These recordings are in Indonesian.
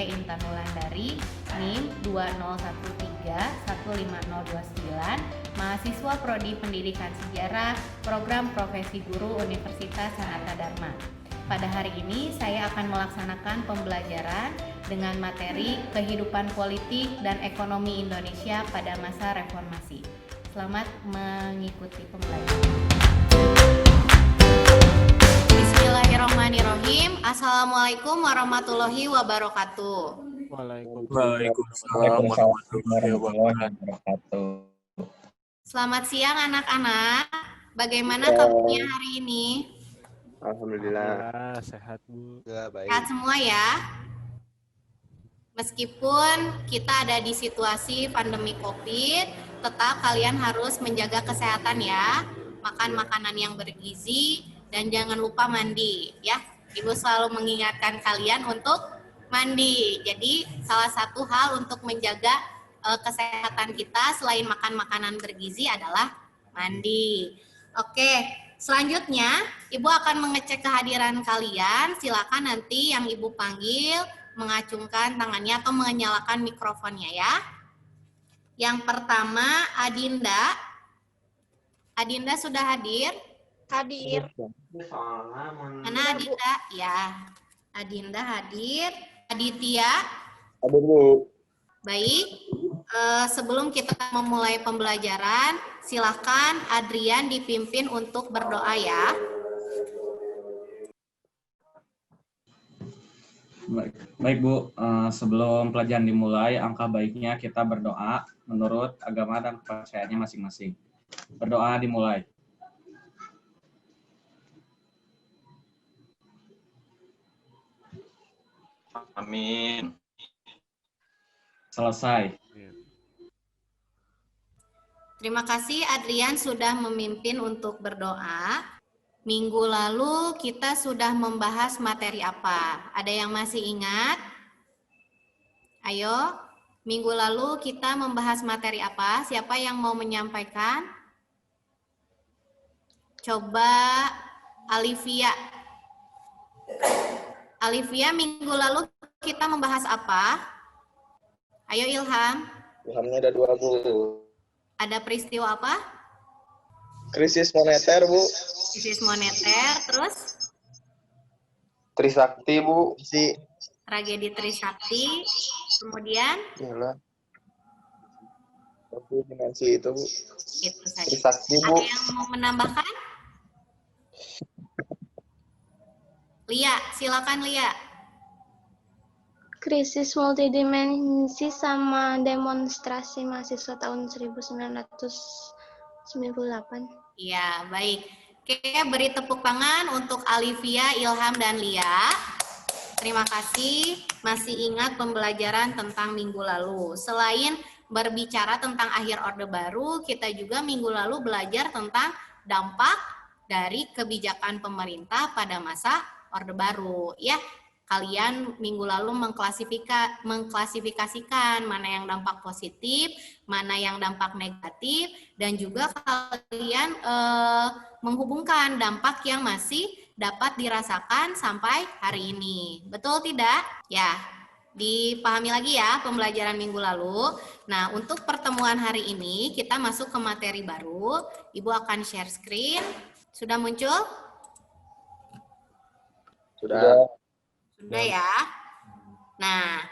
Saya Intan Wulandari, NIM 201315029, mahasiswa Prodi Pendidikan Sejarah, Program Profesi Guru Universitas Sanata Dharma. Pada hari ini saya akan melaksanakan pembelajaran dengan materi kehidupan politik dan ekonomi Indonesia pada masa reformasi. Selamat mengikuti pembelajaran. Bismillahirrahmanirrahim. Assalamualaikum warahmatullahi wabarakatuh. Waalaikumsalam warahmatullahi wabarakatuh. Selamat siang anak-anak. Bagaimana kabarnya hari ini? Alhamdulillah sehat Bu. Baik. Sehat semua ya. Meskipun kita ada di situasi pandemi COVID, tetap kalian harus menjaga kesehatan ya. Makan makanan yang bergizi dan jangan lupa mandi ya. Ibu selalu mengingatkan kalian untuk mandi. Jadi salah satu hal untuk menjaga kesehatan kita selain makan makanan bergizi adalah mandi. Oke, selanjutnya Ibu akan mengecek kehadiran kalian. Silakan nanti yang Ibu panggil mengacungkan tangannya atau menyalakan mikrofonnya ya. Yang pertama Adinda. Adinda sudah hadir? Hadir. Mana Adinda? Ya, Adinda hadir. Aditya? Hadir Bu. Baik. Sebelum kita memulai pembelajaran, silakan Adrian dipimpin untuk berdoa ya. Baik Bu, sebelum pelajaran dimulai, angka baiknya kita berdoa menurut agama dan kepercayaannya masing-masing. Berdoa dimulai. Amin. Selesai. Terima kasih Adrian sudah memimpin untuk berdoa. Minggu lalu kita sudah membahas materi apa? Ada yang masih ingat? Ayo, minggu lalu kita membahas materi apa? Siapa yang mau menyampaikan? Coba Alivia. Alivia, minggu lalu kita membahas apa? Ayo Ilham. Ilhamnya ada 2 Bu. Ada peristiwa apa? Krisis moneter Bu. Krisis moneter, terus? Trisakti Bu. Tragedi Trisakti, kemudian? Iyalah. Tapi dimensi itu Bu. Itu saja. Trisakti Bu. Ada yang mau menambahkan? Lia, silakan Lia. Krisis multidimensi sama demonstrasi mahasiswa tahun 1998. Iya, baik. Oke, beri tepuk tangan untuk Alivia, Ilham, dan Lia. Terima kasih masih ingat pembelajaran tentang minggu lalu. Selain berbicara tentang akhir Orde Baru, kita juga minggu lalu belajar tentang dampak dari kebijakan pemerintah pada masa Orde Baru. Ya, kalian minggu lalu mengklasifikasikan mana yang dampak positif, mana yang dampak negatif, dan juga kalian menghubungkan dampak yang masih dapat dirasakan sampai hari ini. Betul tidak? Ya, dipahami lagi ya pembelajaran minggu lalu. Nah, untuk pertemuan hari ini kita masuk ke materi baru. Ibu akan share screen. Sudah muncul? Sudah ya. Nah,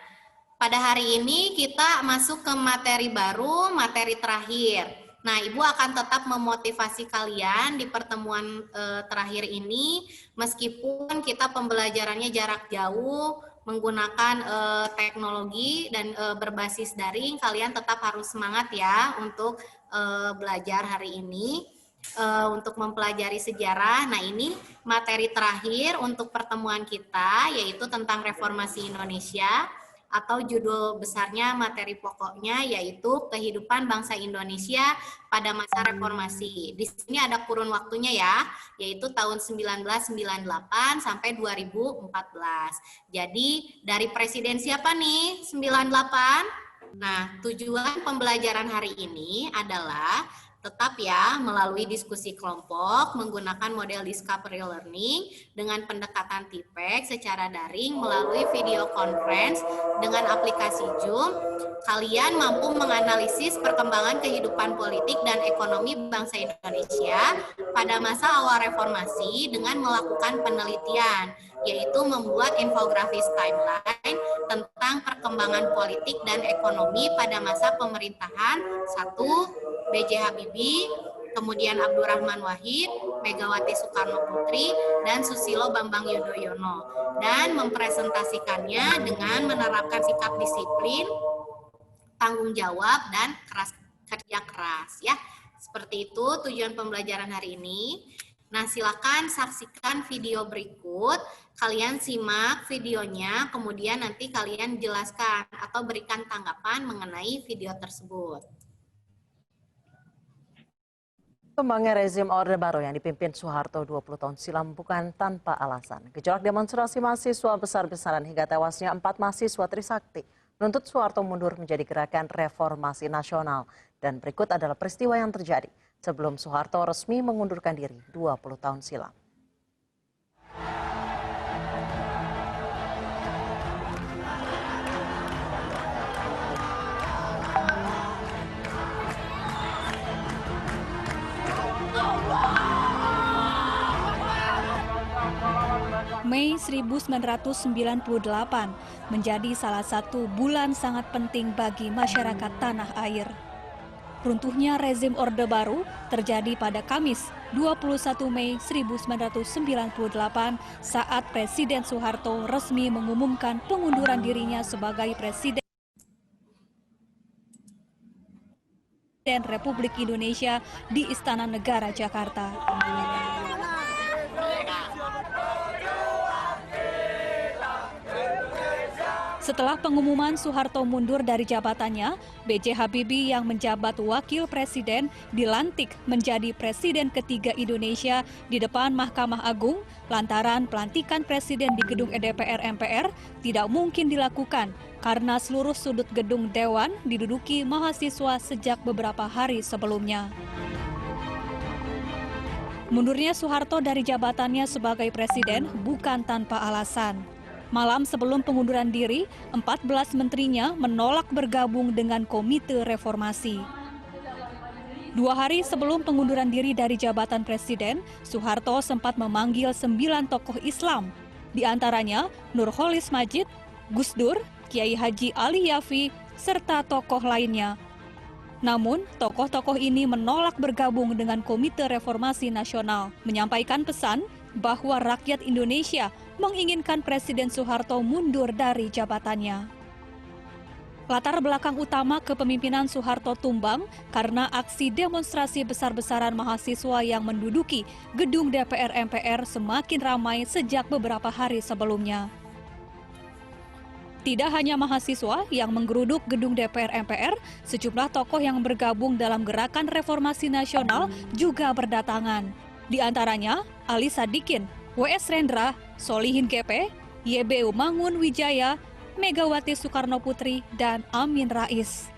pada hari ini kita masuk ke materi baru, materi terakhir. Nah, Ibu akan tetap memotivasi kalian di pertemuan terakhir ini, meskipun kita pembelajarannya jarak jauh, menggunakan teknologi dan berbasis daring, kalian tetap harus semangat ya untuk belajar hari ini. Untuk mempelajari sejarah. Nah, ini materi terakhir untuk pertemuan kita, yaitu tentang reformasi Indonesia, atau judul besarnya materi pokoknya yaitu kehidupan bangsa Indonesia pada masa reformasi. Di sini ada kurun waktunya ya, yaitu tahun 1998 sampai 2014. Jadi dari presiden siapa nih 98? Nah, tujuan pembelajaran hari ini adalah Tetap ya, melalui diskusi kelompok, menggunakan model discovery learning dengan pendekatan TPEX secara daring melalui video conference dengan aplikasi Zoom, kalian mampu menganalisis perkembangan kehidupan politik dan ekonomi bangsa Indonesia pada masa awal reformasi dengan melakukan penelitian, yaitu membuat infografis timeline tentang perkembangan politik dan ekonomi pada masa pemerintahan 1. B.J. Habibie, kemudian Abdurrahman Wahid, Megawati Soekarno Putri, dan Susilo Bambang Yudhoyono, dan mempresentasikannya dengan menerapkan sikap disiplin, tanggung jawab, dan kerja keras. Ya, seperti itu tujuan pembelajaran hari ini. Nah, silakan saksikan video berikut. Kalian simak videonya, kemudian nanti kalian jelaskan atau berikan tanggapan mengenai video tersebut. Kembangnya rezim Orde Baru yang dipimpin Soeharto 20 tahun silam bukan tanpa alasan. Gejolak demonstrasi mahasiswa besar-besaran hingga tewasnya 4 mahasiswa Trisakti menuntut Soeharto mundur menjadi gerakan reformasi nasional. Dan berikut adalah peristiwa yang terjadi sebelum Soeharto resmi mengundurkan diri 20 tahun silam. Mei 1998 menjadi salah satu bulan sangat penting bagi masyarakat tanah air. Runtuhnya rezim Orde Baru terjadi pada Kamis 21 Mei 1998 saat Presiden Soeharto resmi mengumumkan pengunduran dirinya sebagai Presiden Republik Indonesia di Istana Negara Jakarta. Setelah pengumuman Soeharto mundur dari jabatannya, B.J. Habibie yang menjabat wakil presiden dilantik menjadi presiden ketiga Indonesia di depan Mahkamah Agung lantaran pelantikan presiden di gedung DPR MPR tidak mungkin dilakukan karena seluruh sudut gedung Dewan diduduki mahasiswa sejak beberapa hari sebelumnya. Mundurnya Soeharto dari jabatannya sebagai presiden bukan tanpa alasan. Malam sebelum pengunduran diri, 14 menterinya menolak bergabung dengan Komite Reformasi. 2 hari sebelum pengunduran diri dari jabatan presiden, Soeharto sempat memanggil 9 tokoh Islam, di antaranya Nurholis Majid, Gus Dur, Kiai Haji Ali Yafi, serta tokoh lainnya. Namun, tokoh-tokoh ini menolak bergabung dengan Komite Reformasi Nasional, menyampaikan pesan bahwa rakyat Indonesia menginginkan Presiden Soeharto mundur dari jabatannya. Latar belakang utama kepemimpinan Soeharto tumbang karena aksi demonstrasi besar-besaran mahasiswa yang menduduki gedung DPR MPR semakin ramai sejak beberapa hari sebelumnya. Tidak hanya mahasiswa yang menggeruduk gedung DPR MPR, sejumlah tokoh yang bergabung dalam gerakan reformasi nasional juga berdatangan. Di antaranya Ali Sadikin, W.S. Rendra, Solihin GP, YB Mangun Wijaya, Megawati Soekarno Putri, dan Amin Rais.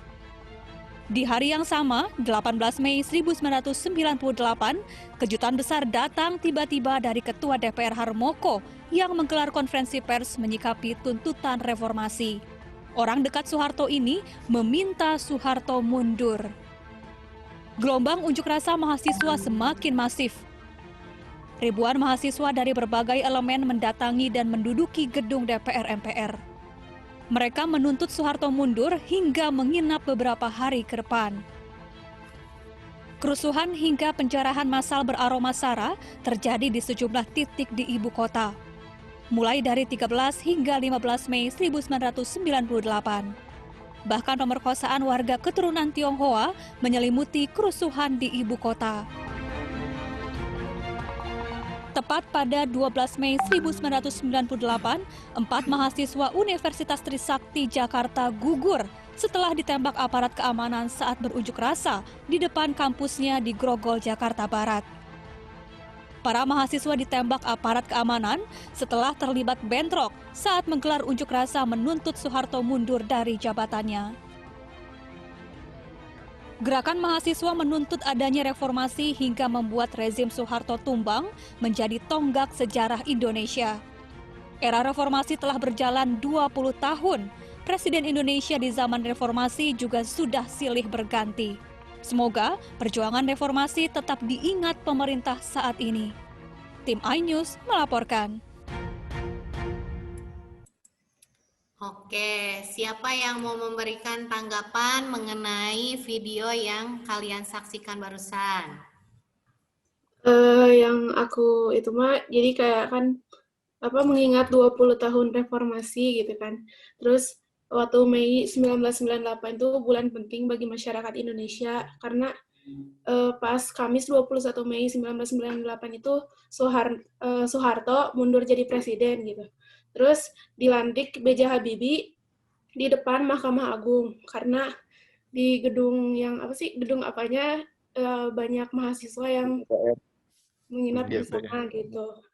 Di hari yang sama, 18 Mei 1998, kejutan besar datang tiba-tiba dari Ketua DPR Harmoko yang menggelar konferensi pers menyikapi tuntutan reformasi. Orang dekat Soeharto ini meminta Soeharto mundur. Gelombang unjuk rasa mahasiswa semakin masif. Ribuan mahasiswa dari berbagai elemen mendatangi dan menduduki gedung DPR MPR. Mereka menuntut Soeharto mundur hingga menginap beberapa hari ke depan. Kerusuhan hingga penjarahan massal beraroma sara terjadi di sejumlah titik di ibu kota, mulai dari 13 hingga 15 Mei 1998. Bahkan pemerkosaan warga keturunan Tionghoa menyelimuti kerusuhan di ibu kota. Tepat pada 12 Mei 1998, 4 mahasiswa Universitas Trisakti Jakarta gugur setelah ditembak aparat keamanan saat berunjuk rasa di depan kampusnya di Grogol, Jakarta Barat. Para mahasiswa ditembak aparat keamanan setelah terlibat bentrok saat menggelar unjuk rasa menuntut Soeharto mundur dari jabatannya. Gerakan mahasiswa menuntut adanya reformasi hingga membuat rezim Soeharto tumbang menjadi tonggak sejarah Indonesia. Era reformasi telah berjalan 20 tahun. Presiden Indonesia di zaman reformasi juga sudah silih berganti. Semoga perjuangan reformasi tetap diingat pemerintah saat ini. Tim iNews melaporkan. Oke, siapa yang mau memberikan tanggapan mengenai video yang kalian saksikan barusan? Yang aku itu mah jadi kayak kan mengingat 20 tahun reformasi gitu kan. Terus waktu Mei 1998 itu bulan penting bagi masyarakat Indonesia karena pas Kamis 21 Mei 1998 itu Soeharto mundur jadi presiden gitu. Terus dilantik B.J. Habibie di depan Mahkamah Agung karena di gedung yang banyak mahasiswa yang menginap di sana gitu.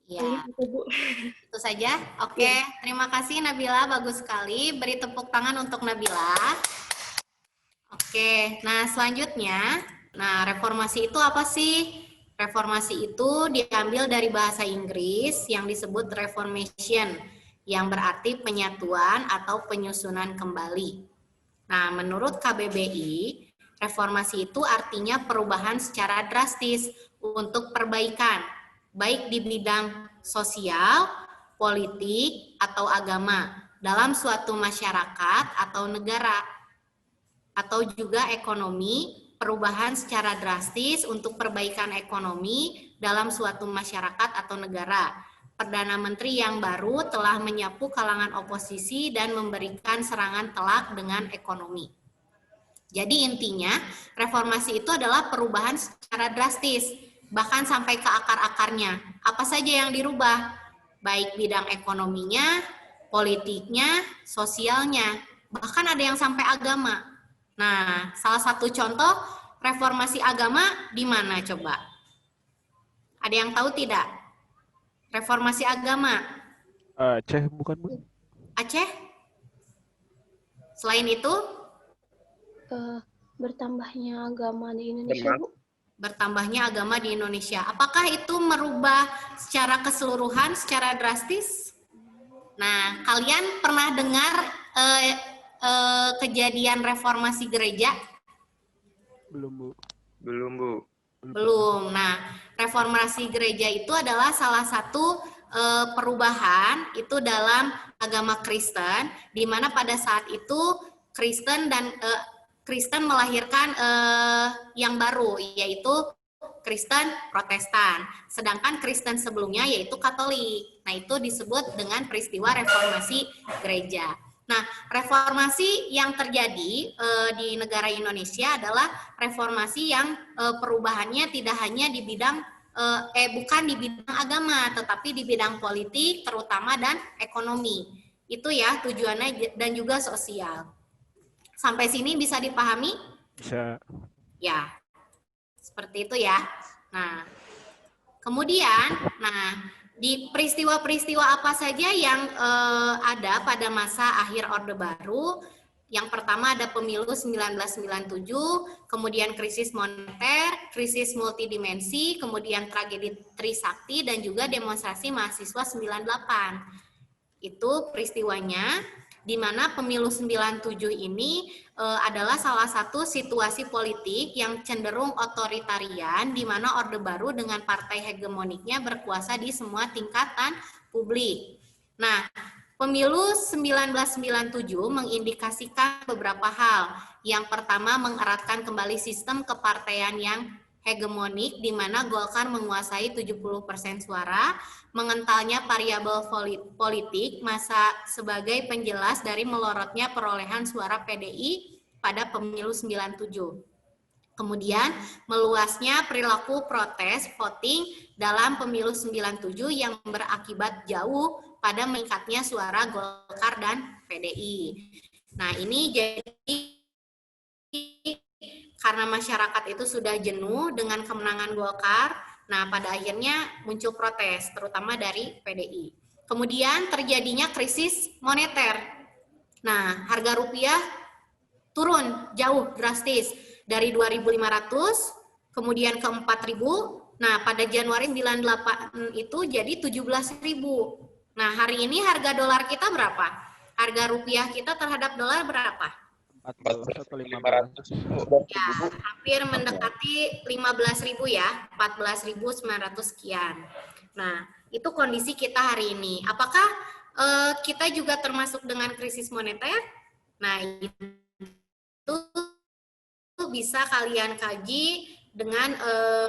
Ya, itu saja. Oke, terima kasih Nabila, bagus sekali. Beri tepuk tangan untuk Nabila. Oke, nah selanjutnya, reformasi itu apa sih? Reformasi itu diambil dari bahasa Inggris yang disebut reformation, yang berarti penyatuan atau penyusunan kembali. Nah, menurut KBBI, reformasi itu artinya perubahan secara drastis untuk perbaikan, baik di bidang sosial, politik, atau agama dalam suatu masyarakat atau negara, atau juga ekonomi, perubahan secara drastis untuk perbaikan ekonomi dalam suatu masyarakat atau negara. Perdana Menteri yang baru telah menyapu kalangan oposisi dan memberikan serangan telak dengan ekonomi. Jadi intinya, reformasi itu adalah perubahan secara drastis, bahkan sampai ke akar-akarnya. Apa saja yang dirubah? Baik bidang ekonominya, politiknya, sosialnya, bahkan ada yang sampai agama. Nah, salah satu contoh reformasi agama di mana coba? Ada yang tahu tidak? Reformasi agama. Aceh bukan, Bu? Aceh? Selain itu? Bertambahnya agama di Indonesia, Bu. Bertambahnya agama di Indonesia. Apakah itu merubah secara keseluruhan, secara drastis? Nah, kalian pernah dengar kejadian reformasi gereja? Belum, Bu. Belum, Bu. Belum. Nah, reformasi gereja itu adalah salah satu perubahan itu dalam agama Kristen, di mana pada saat itu Kristen melahirkan yang baru, yaitu Kristen Protestan. Sedangkan Kristen sebelumnya yaitu Katolik. Nah, itu disebut dengan peristiwa reformasi gereja. Nah, reformasi yang terjadi di negara Indonesia adalah reformasi yang perubahannya tidak hanya di bidang bukan di bidang agama, tetapi di bidang politik terutama dan ekonomi. Itu ya tujuannya, dan juga sosial. Sampai sini bisa dipahami? Bisa. Ya, seperti itu ya. Nah, kemudian, di peristiwa-peristiwa apa saja yang ada pada masa akhir Orde Baru? Yang pertama ada pemilu 1997, kemudian krisis moneter, krisis multidimensi, kemudian tragedi Trisakti, dan juga demonstrasi mahasiswa 98. Itu peristiwanya, di mana pemilu 97 ini adalah salah satu situasi politik yang cenderung otoritarian, di mana Orde Baru dengan partai hegemoniknya berkuasa di semua tingkatan publik. Nah, pemilu 1997 mengindikasikan beberapa hal. Yang pertama, mengeratkan kembali sistem kepartaian yang hegemonik, di mana Golkar menguasai 70% suara, mengentalnya variabel politik masa sebagai penjelas dari melorotnya perolehan suara PDI pada pemilu 97. Kemudian meluasnya perilaku protes voting dalam pemilu 97 yang berakibat jauh pada meningkatnya suara Golkar dan PDI. Nah, ini jadi karena masyarakat itu sudah jenuh dengan kemenangan Golkar, nah pada akhirnya muncul protes, terutama dari PDI. Kemudian terjadinya krisis moneter. Nah, harga rupiah turun jauh drastis dari 2.500 kemudian ke 4.000. Nah, pada Januari 98 itu jadi 17.000. Nah, hari ini harga dolar kita berapa? Harga rupiah kita terhadap dolar berapa? 14 atau 15. Ya, hampir mendekati 15.000 ya, 14.900 sekian. Nah, itu kondisi kita hari ini. Apakah kita juga termasuk dengan krisis moneter? Nah, itu bisa kalian kaji dengan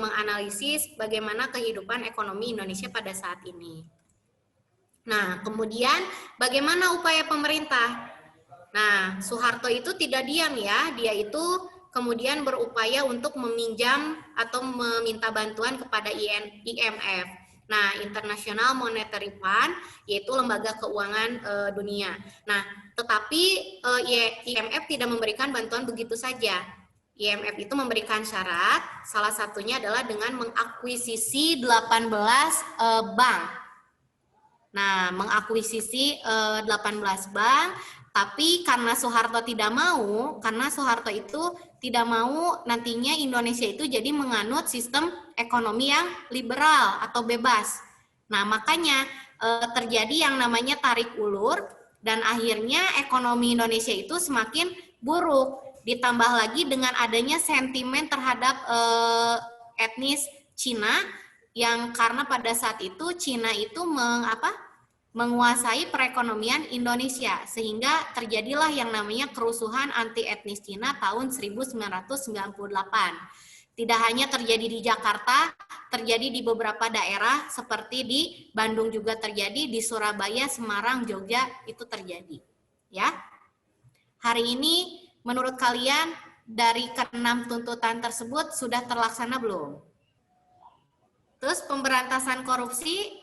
menganalisis bagaimana kehidupan ekonomi Indonesia pada saat ini. Nah, kemudian bagaimana upaya pemerintah? Nah, Soeharto itu tidak diam ya, dia itu kemudian berupaya untuk meminjam atau meminta bantuan kepada IMF. Nah, International Monetary Fund, yaitu lembaga keuangan dunia. Nah, tetapi IMF tidak memberikan bantuan begitu saja. IMF itu memberikan syarat, salah satunya adalah dengan mengakuisisi 18 bank. Nah, mengakuisisi 18 bank, tapi karena Soeharto tidak mau, karena Soeharto itu tidak mau nantinya Indonesia itu jadi menganut sistem ekonomi yang liberal atau bebas. Nah, makanya terjadi yang namanya tarik ulur dan akhirnya ekonomi Indonesia itu semakin buruk. Ditambah lagi dengan adanya sentimen terhadap etnis Cina yang karena pada saat itu Cina itu menguasai perekonomian Indonesia sehingga terjadilah yang namanya kerusuhan anti etnis Cina tahun 1998. Tidak hanya terjadi di Jakarta, terjadi di beberapa daerah seperti di Bandung juga terjadi, di Surabaya, Semarang, Jogja itu terjadi. Ya. Hari ini menurut kalian dari ke-6 tuntutan tersebut sudah terlaksana belum? Terus pemberantasan korupsi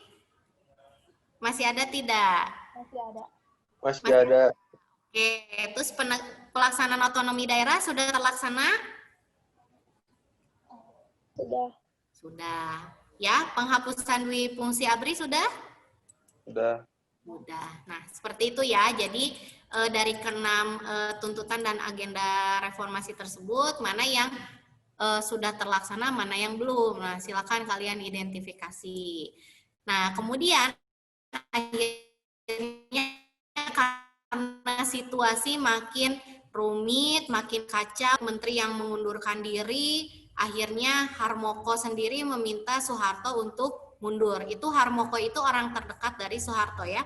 masih ada tidak? Masih ada. Masih ada. Oke, terus pelaksanaan otonomi daerah sudah terlaksana? Sudah. Sudah. Ya, penghapusan dui fungsi ABRI sudah? Sudah. Sudah. Nah, seperti itu ya. Jadi dari ke-6 tuntutan dan agenda reformasi tersebut, mana yang sudah terlaksana, mana yang belum. Nah, silakan kalian identifikasi. Nah, kemudian akhirnya karena situasi makin rumit, makin kacau, menteri yang mengundurkan diri, akhirnya Harmoko sendiri meminta Soeharto untuk mundur. Itu Harmoko itu orang terdekat dari Soeharto ya.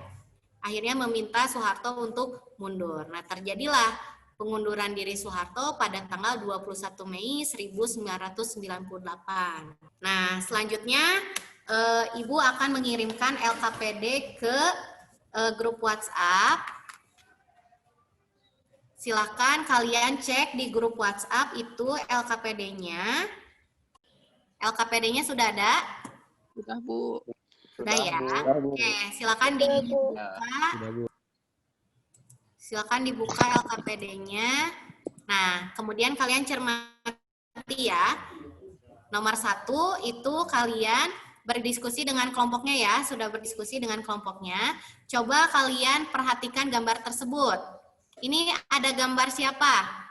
Akhirnya meminta Soeharto untuk mundur. Nah, terjadilah pengunduran diri Soeharto pada tanggal 21 Mei 1998. Nah, selanjutnya Ibu akan mengirimkan LKPD ke grup WhatsApp. Silakan kalian cek di grup WhatsApp itu LKPD-nya. LKPD-nya sudah ada? Sudah, Bu. Sudah ya. Oke, silakan dibuka. Silakan dibuka LKPD-nya. Nah, kemudian kalian cermati ya. Nomor 1 itu kalian berdiskusi dengan kelompoknya ya, sudah berdiskusi dengan kelompoknya. Coba kalian perhatikan gambar tersebut. Ini ada gambar siapa?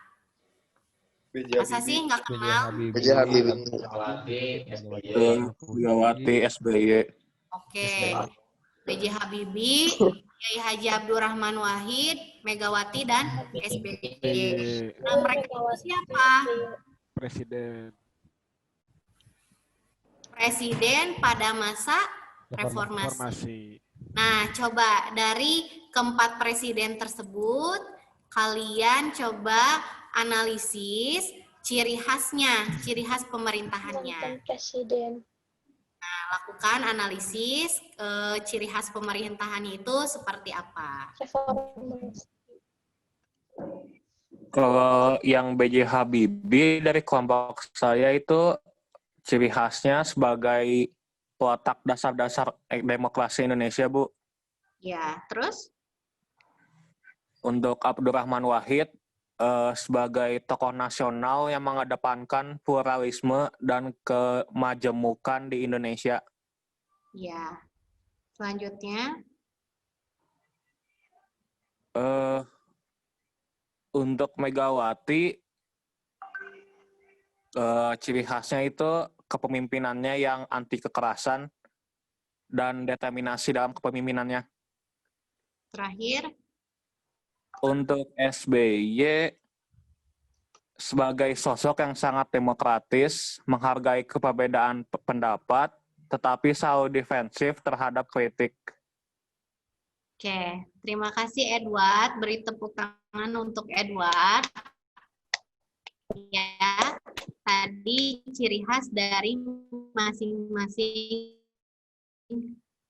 Masa sih nggak kenal? B.J. Habibie. Megawati SBY. Oke. B.J. Habibie, Kiai Haji Abdurrahman Wahid, Megawati, dan SBY. Nah, mereka itu siapa? Presiden. Presiden pada masa reformasi. Reformasi. Nah, coba dari keempat presiden tersebut, kalian coba analisis ciri khasnya, ciri khas pemerintahannya. Presiden. Nah, lakukan analisis ciri khas pemerintahannya itu seperti apa. Reformasi. Kalau yang B.J. Habibie dari kelompok saya itu ciri khasnya sebagai peletak dasar-dasar demokrasi Indonesia, Bu. Ya, terus? Untuk Abdurrahman Wahid sebagai tokoh nasional yang mengedepankan pluralisme dan kemajemukan di Indonesia. Ya. Selanjutnya? Untuk Megawati, ciri khasnya itu kepemimpinannya yang anti kekerasan dan determinasi dalam kepemimpinannya. Terakhir, Untuk SBY, sebagai sosok yang sangat demokratis, menghargai keperbedaan pendapat, tetapi selalu defensif terhadap kritik. oke. Terima kasih Edward. Beri tepuk tangan untuk Edward. Ya, tadi ciri khas dari masing-masing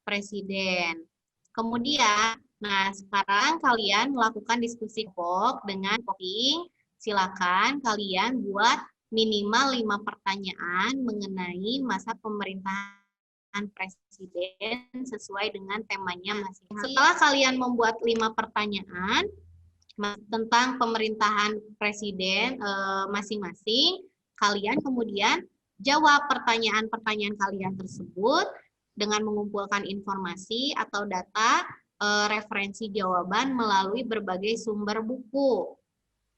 presiden. Kemudian, nah sekarang kalian melakukan diskusi kelompok dengan voting. Silakan kalian buat minimal 5 pertanyaan mengenai masa pemerintahan presiden sesuai dengan temanya masing-masing. Setelah kalian membuat 5 pertanyaan tentang pemerintahan presiden masing-masing, kalian kemudian jawab pertanyaan-pertanyaan kalian tersebut dengan mengumpulkan informasi atau data referensi jawaban melalui berbagai sumber buku.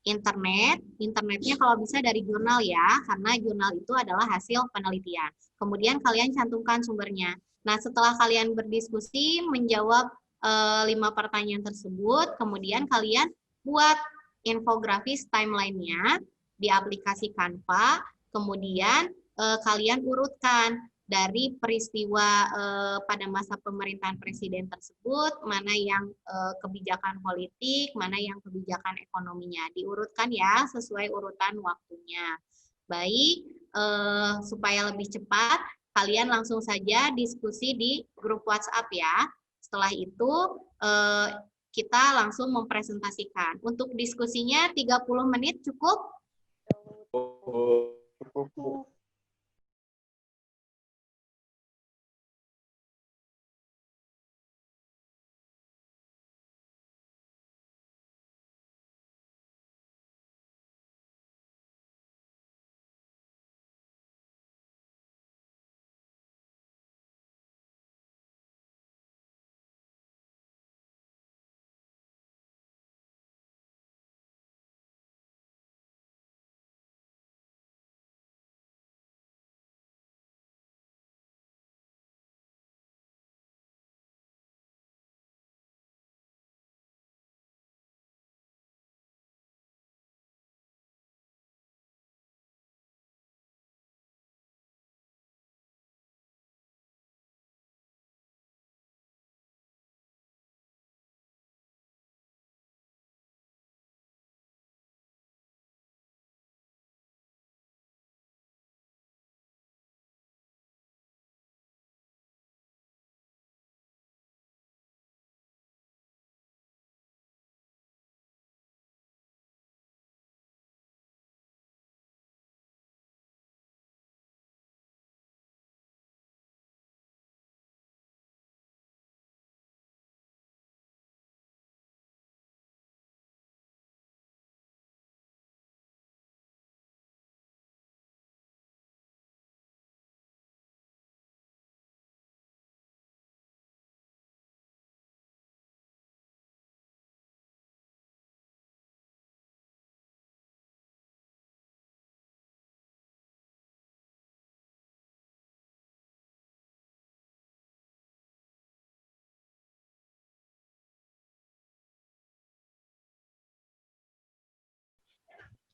Internetnya kalau bisa dari jurnal ya, karena jurnal itu adalah hasil penelitian. Kemudian kalian cantumkan sumbernya. Nah, setelah kalian berdiskusi, menjawab 5 pertanyaan tersebut, kemudian kalian buat infografis timeline-nya di aplikasi Canva, kemudian kalian urutkan dari peristiwa pada masa pemerintahan presiden tersebut, mana yang kebijakan politik, mana yang kebijakan ekonominya. Diurutkan ya, sesuai urutan waktunya. Baik, supaya lebih cepat, kalian langsung saja diskusi di grup WhatsApp ya. Setelah itu, kita langsung mempresentasikan. Untuk diskusinya 30 menit cukup?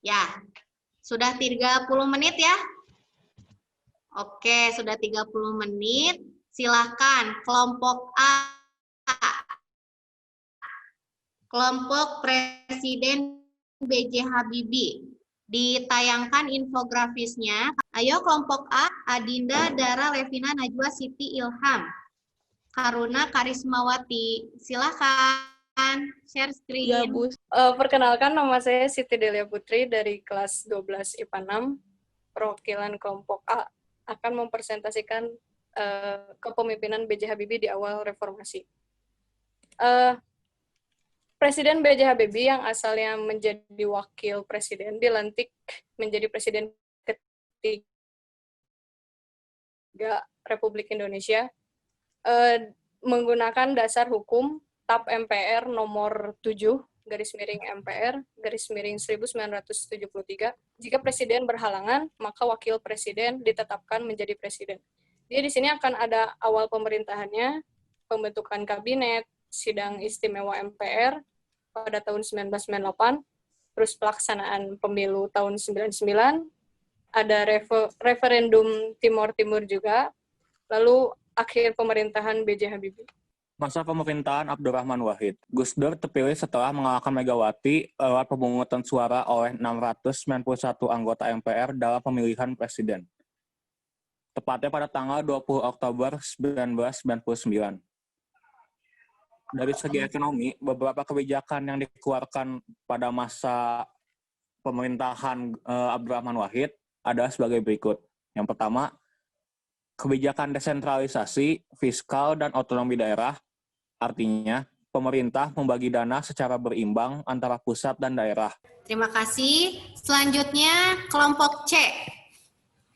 Ya, sudah 30 menit ya? Oke, sudah 30 menit. Silahkan kelompok A. Kelompok Presiden B.J. Habibie. Ditayangkan infografisnya. Ayo kelompok A, Adinda, Dara, Levina, Najwa, Siti, Ilham. Karuna, Karismawati. Silahkan share screen. Ya, Bu. Perkenalkan, nama saya Siti Delia Putri dari kelas 12 IPA 6. Perwakilan kelompok A akan mempresentasikan kepemimpinan B.J. Habibie di awal reformasi. Presiden B.J. Habibie yang asalnya menjadi wakil presiden dilantik menjadi presiden ketiga Republik Indonesia menggunakan dasar hukum TAP MPR nomor 7 MPR/1973. Jika presiden berhalangan, maka wakil presiden ditetapkan menjadi presiden. Jadi di sini akan ada awal pemerintahannya, pembentukan kabinet, sidang istimewa MPR pada tahun 1998, terus pelaksanaan pemilu tahun 99, ada referendum Timor Timur juga, lalu akhir pemerintahan B.J. Habibie. Masa pemerintahan Abdurrahman Wahid. Gus Dur terpilih setelah mengalahkan Megawati lewat pemungutan suara oleh 691 anggota MPR dalam pemilihan presiden. Tepatnya pada tanggal 20 Oktober 1999. Dari segi ekonomi, beberapa kebijakan yang dikeluarkan pada masa pemerintahan Abdurrahman Wahid adalah sebagai berikut. Yang pertama, kebijakan desentralisasi, fiskal, dan otonomi daerah. Artinya, pemerintah membagi dana secara berimbang antara pusat dan daerah. Terima kasih. Selanjutnya kelompok C.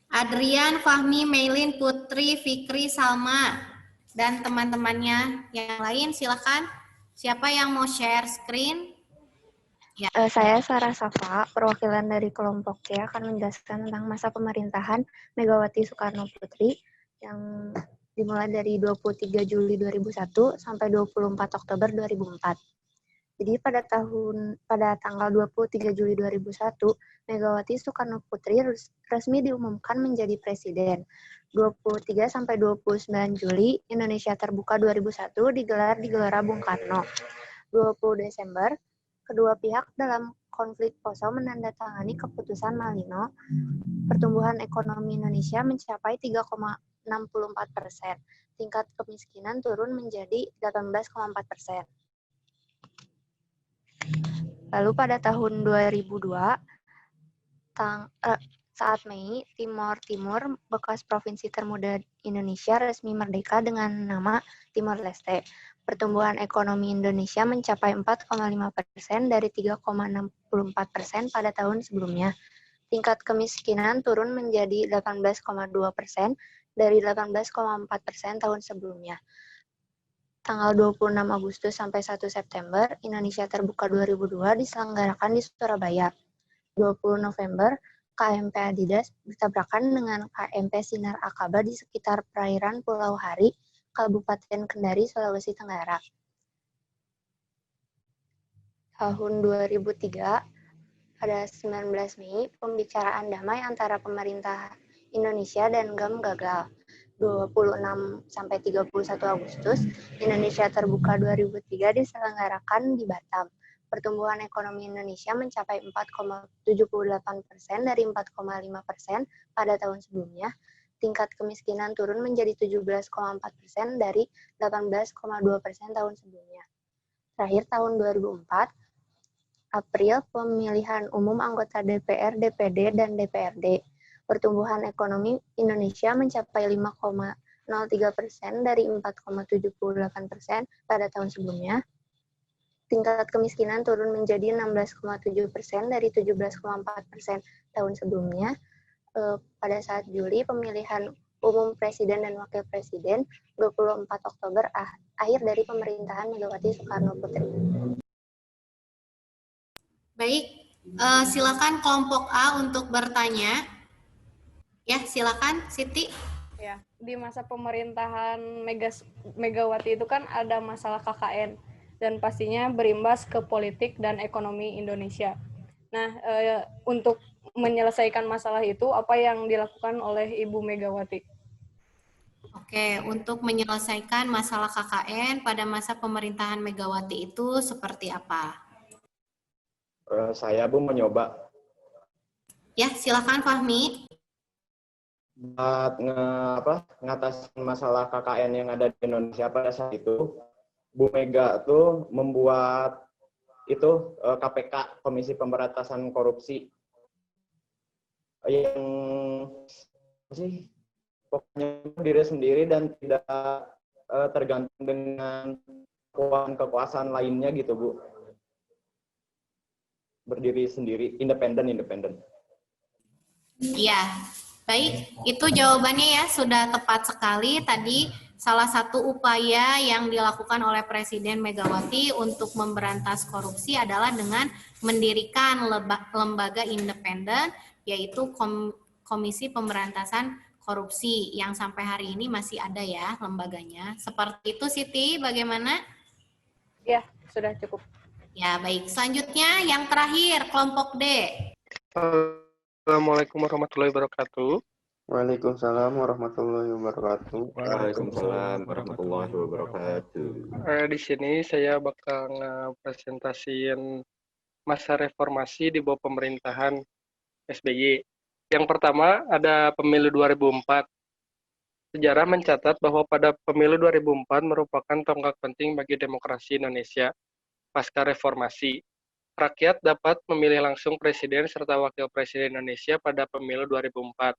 Adrian, Fahmi, Meilin, Putri, Fikri, Salma, dan teman-temannya yang lain silakan. Siapa yang mau share screen? Ya. Saya Sarah Safa, perwakilan dari kelompok C akan menjelaskan tentang masa pemerintahan Megawati Soekarno Putri yang dimulai dari 23 Juli 2001 sampai 24 Oktober 2004. Jadi pada tanggal 23 Juli 2001, Megawati Soekarno Putri resmi diumumkan menjadi presiden. 23 sampai 29 Juli, Indonesia Terbuka 2001 digelar di Gelora Bung Karno. 20 Desember, kedua pihak dalam konflik Poso menandatangani keputusan Malino. Pertumbuhan ekonomi Indonesia mencapai 3,64%. Tingkat kemiskinan turun menjadi 18,4%. Lalu pada tahun 2002, saat Mei, Timor Timur, bekas provinsi termuda Indonesia, resmi merdeka dengan nama Timor Leste. Pertumbuhan ekonomi Indonesia mencapai 4,5% dari 3,64% pada tahun sebelumnya. Tingkat kemiskinan turun menjadi 18,2% dari 18,4% tahun sebelumnya. Tanggal 26 Agustus sampai 1 September, Indonesia Terbuka 2002 diselenggarakan di Surabaya. 20 November, KMP Adidas bertabrakan dengan KMP Sinar Akaba di sekitar perairan Pulau Hari, Kabupaten Kendari, Sulawesi Tenggara. Tahun 2003, pada 19 Mei, pembicaraan damai antara pemerintah Indonesia dan GAM gagal. 26 sampai 31 Agustus, Indonesia Terbuka 2003 diselenggarakan di Batam. Pertumbuhan ekonomi Indonesia mencapai 4,78% dari 4,5% pada tahun sebelumnya. Tingkat kemiskinan turun menjadi 17,4% dari 18,2% tahun sebelumnya. Terakhir tahun 2004, April, pemilihan umum anggota DPR, DPD, dan DPRD. Pertumbuhan ekonomi Indonesia mencapai 5,03% dari 4,78% pada tahun sebelumnya. Tingkat kemiskinan turun menjadi 16,7% dari 17,4% tahun sebelumnya. Pada saat Juli, pemilihan umum presiden dan wakil presiden, 24 Oktober, akhir dari pemerintahan Megawati Soekarno Putri. Baik, silakan kelompok A untuk bertanya. Ya, silakan Siti. Ya, di masa pemerintahan Megawati itu kan ada masalah KKN dan pastinya berimbas ke politik dan ekonomi Indonesia. Nah, untuk menyelesaikan masalah itu, apa yang dilakukan oleh Ibu Megawati? Oke, untuk menyelesaikan masalah KKN pada masa pemerintahan Megawati itu seperti apa? Saya Bu mencoba Ya, silakan Fahmi. buat ngatasin masalah KKN yang ada di Indonesia pada saat itu. Bu Mega tuh membuat itu KPK, Komisi Pemberantasan Korupsi, yang pokoknya diri sendiri dan tidak tergantung dengan kekuasaan lainnya gitu Bu. Berdiri sendiri, independen. Iya, baik. Itu jawabannya ya, sudah tepat sekali. Tadi salah satu upaya yang dilakukan oleh Presiden Megawati untuk memberantas korupsi adalah dengan mendirikan lembaga independen, yaitu Komisi Pemberantasan Korupsi, yang sampai hari ini masih ada ya lembaganya. Seperti itu, Siti, bagaimana? Ya, sudah cukup. Ya, baik. Selanjutnya yang terakhir, kelompok D. Assalamualaikum warahmatullahi wabarakatuh. Waalaikumsalam warahmatullahi wabarakatuh. Waalaikumsalam warahmatullahi wabarakatuh. Di sini saya bakal ngepresentasiin masa reformasi di bawah pemerintahan SBY. Yang pertama ada pemilu 2004. Sejarah mencatat bahwa pada pemilu 2004 merupakan tonggak penting bagi demokrasi Indonesia pasca reformasi. Rakyat dapat memilih langsung presiden serta wakil presiden Indonesia pada pemilu 2004.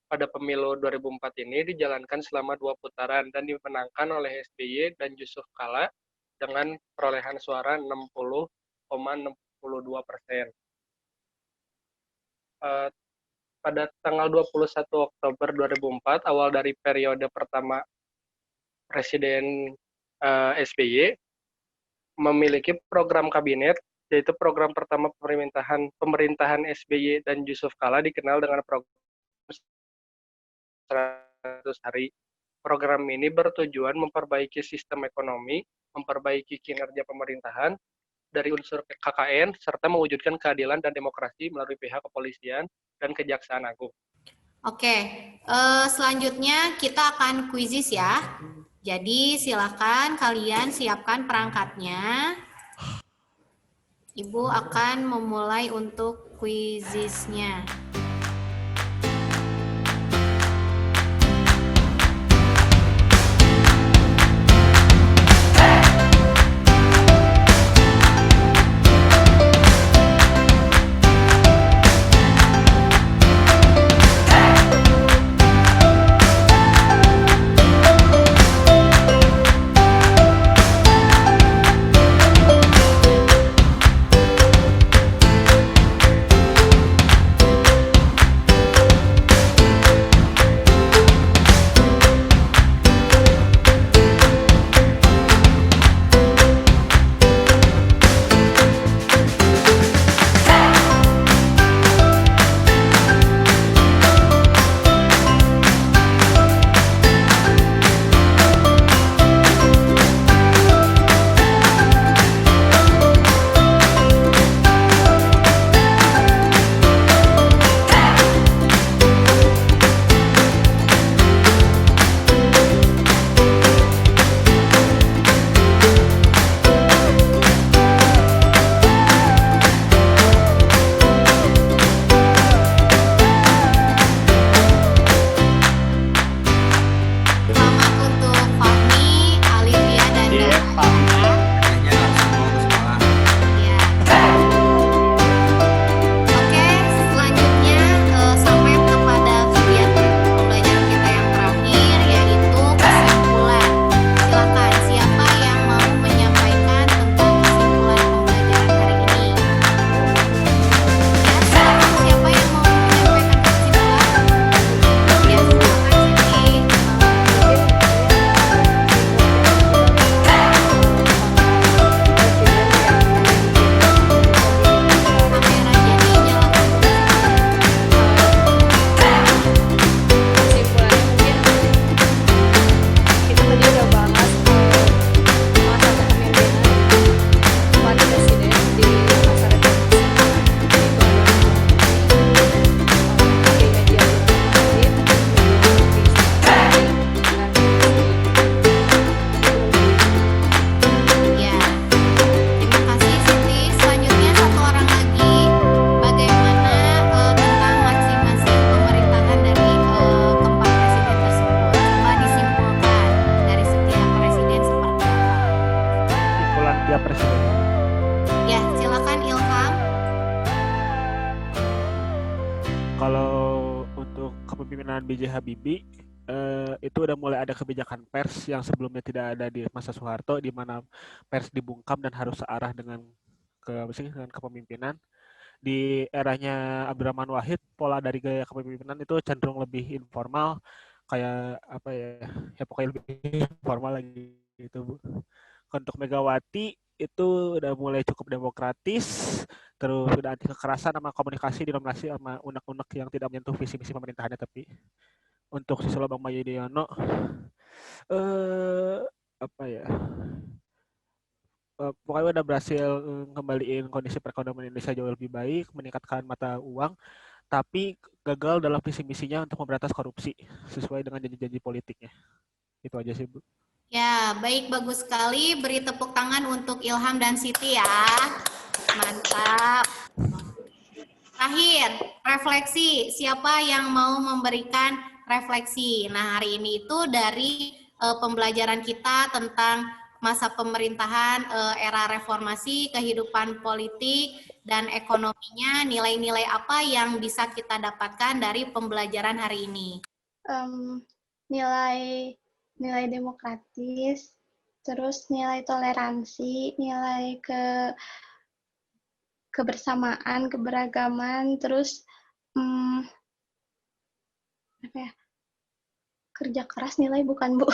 Pada pemilu 2004 ini dijalankan selama 2 putaran dan dimenangkan oleh SBY dan Yusuf Kala dengan perolehan suara 60,62%. Pada tanggal 21 Oktober 2004, awal dari periode pertama Presiden SBY, memiliki program kabinet, yaitu program pertama pemerintahan SBY dan Yusuf Kala dikenal dengan program 100 hari. Program ini bertujuan memperbaiki sistem ekonomi, memperbaiki kinerja pemerintahan dari unsur KKN, serta mewujudkan keadilan dan demokrasi melalui pihak kepolisian dan Kejaksaan Agung. Oke, selanjutnya kita akan kuisis ya. Jadi silakan kalian siapkan perangkatnya. Ibu akan memulai untuk kuisisnya. kepemimpinan B.J. Habibie itu udah mulai ada kebijakan pers yang sebelumnya tidak ada di masa Soeharto, di mana pers dibungkam dan harus searah dengan kepemimpinan. Di eranya Abdurrahman Wahid, pola dari gaya kepemimpinan itu cenderung lebih informal, kayak apa ya pokoknya lebih formal lagi gitu Bu. Untuk Megawati itu udah mulai cukup demokratis, terus udah anti kekerasan sama komunikasi dinominasi sama unek-unek yang tidak menyentuh visi misi pemerintahannya. Tapi untuk Susilo Bambang Yudhoyono apa ya pokoknya udah berhasil kembaliin kondisi perekonomian Indonesia jauh lebih baik, meningkatkan mata uang, tapi gagal dalam visi misinya untuk memberantas korupsi sesuai dengan janji-janji politiknya. Itu aja sih Bu. Ya, baik, bagus sekali. Beri tepuk tangan untuk Ilham dan Siti ya. Mantap. Terakhir, refleksi. Siapa yang mau memberikan refleksi? Nah, hari ini itu dari pembelajaran kita tentang masa pemerintahan era reformasi, kehidupan politik, dan ekonominya, nilai-nilai apa yang bisa kita dapatkan dari pembelajaran hari ini? Nilai demokratis, terus nilai toleransi, nilai kebersamaan, keberagaman, terus kerja keras nilai bukan Bu?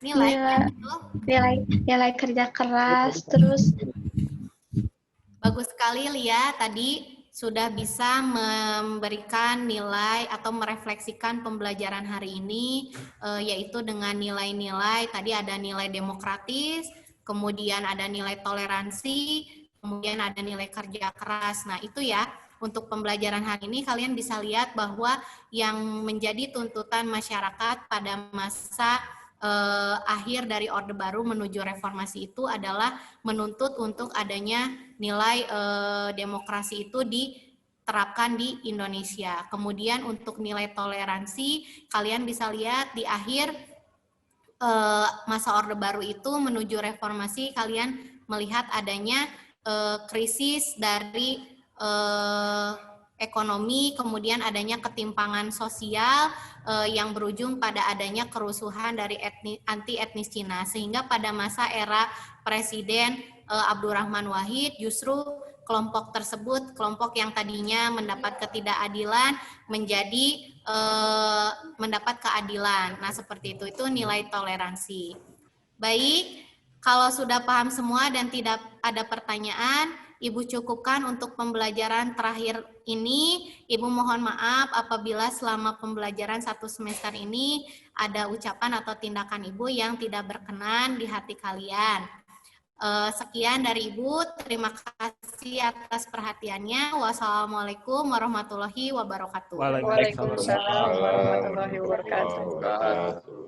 Nilai kerja keras, terus bagus sekali Lia tadi sudah bisa memberikan nilai atau merefleksikan pembelajaran hari ini, yaitu dengan nilai-nilai, tadi ada nilai demokratis, kemudian ada nilai toleransi, kemudian ada nilai kerja keras. Nah itu ya, untuk pembelajaran hari ini kalian bisa lihat bahwa yang menjadi tuntutan masyarakat pada masa akhir dari Orde Baru menuju reformasi itu adalah menuntut untuk adanya nilai demokrasi itu diterapkan di Indonesia. Kemudian untuk nilai toleransi, kalian bisa lihat di akhir masa Orde Baru itu menuju reformasi, kalian melihat adanya krisis dari ekonomi, kemudian adanya ketimpangan sosial yang berujung pada adanya kerusuhan dari anti etnis Cina, sehingga pada masa era Presiden Abdurrahman Wahid justru kelompok tersebut, kelompok yang tadinya mendapat ketidakadilan menjadi mendapat keadilan. Nah seperti itu nilai toleransi. Baik, kalau sudah paham semua dan tidak ada pertanyaan, Ibu cukupkan untuk pembelajaran terakhir ini. Ibu mohon maaf apabila selama pembelajaran 1 semester ini ada ucapan atau tindakan Ibu yang tidak berkenan di hati kalian. Sekian dari Ibu. Terima kasih atas perhatiannya. Wassalamualaikum warahmatullahi wabarakatuh. Waalaikumsalam warahmatullahi wabarakatuh.